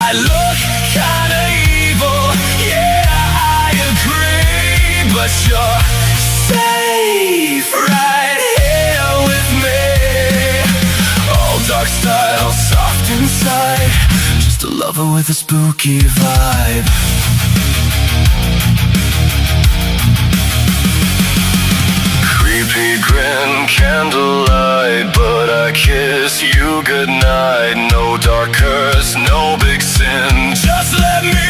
I look kinda evil, yeah, I agree, but you're safe right here with me. All dark style, soft inside, just a lover with a spooky vibe. Creepy grin, candlelight, but I kiss you goodnight. No dark curse, no big sin, just let me